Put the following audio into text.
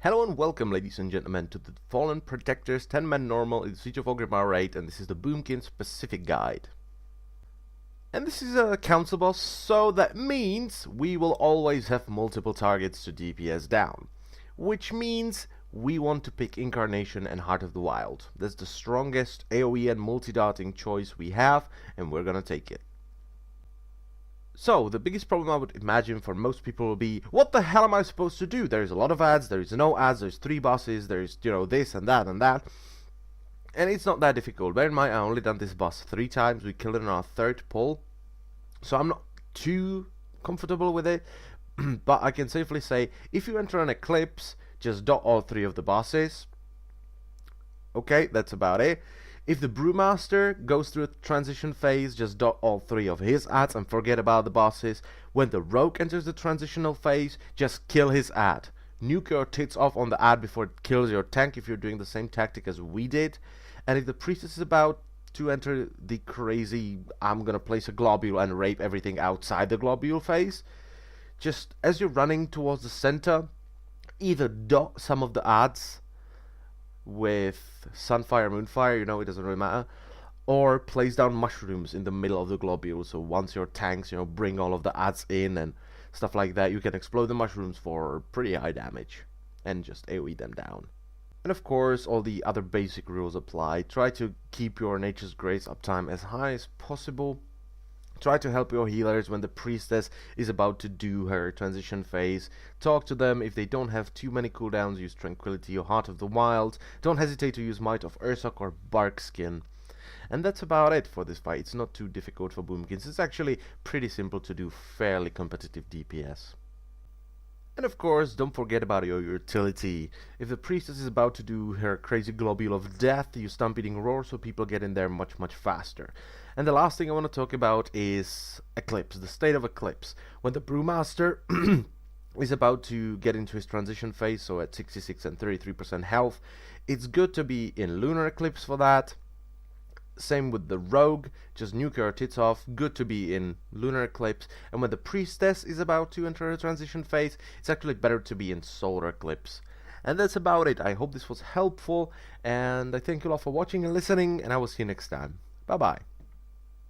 Hello and welcome, ladies and gentlemen, to the Fallen Protectors 10-man normal in Siege of Orgrimmar raid, and this is the Boomkin specific guide. And this is a council boss, so that means we will always have multiple targets to DPS down. Which means we want to pick Incarnation and Heart of the Wild. That's the strongest AoE and multi-darting choice we have, and we're gonna take it. So, the biggest problem I would imagine for most people will be, what the hell am I supposed to do? There's a lot of ads, there's no ads, there's 3 bosses, there's, this and that and that. And it's not that difficult. Bear in mind, I only done this boss 3 times. We killed it on our 3rd pull. So I'm not too comfortable with it. But I can safely say, if you enter an Eclipse, just dot all 3 of the bosses. Okay, that's about it. If the Brewmaster goes through a transition phase, just dot all 3 of his ads and forget about the bosses. When the Rogue enters the transitional phase, just kill his ad. Nuke your tits off on the ad before it kills your tank if you're doing the same tactic as we did. And if the Priestess is about to enter the crazy, I'm gonna place a globule and rape everything outside the globule phase, just as you're running towards the center, either dot some of the ads with Sunfire, Moonfire, it doesn't really matter, or place down mushrooms in the middle of the globule, so once your tanks, bring all of the ads in and stuff like that, you can explode the mushrooms for pretty high damage, and just AoE them down. And of course, all the other basic rules apply. Try to keep your Nature's Grace uptime as high as possible. Try to help your healers when the Priestess is about to do her transition phase. Talk to them. If they don't have too many cooldowns, use Tranquility or Heart of the Wild. Don't hesitate to use Might of Ursoc or Barkskin. And that's about it for this fight. It's not too difficult for Boomkins. It's actually pretty simple to do fairly competitive DPS. And of course, don't forget about your utility. If the Priestess is about to do her crazy globule of death, use Stampeding Roar so people get in there much faster. And the last thing I want to talk about is Eclipse, the state of Eclipse. When the Brewmaster is about to get into his transition phase, so at 66 and 33% health, it's good to be in Lunar Eclipse for that. Same with the Rogue, just nuke your tits off, good to be in Lunar Eclipse. And when the Priestess is about to enter a transition phase, it's actually better to be in Solar Eclipse. And that's about it. I hope this was helpful, and I thank you all for watching and listening, and I will see you next time. Bye bye.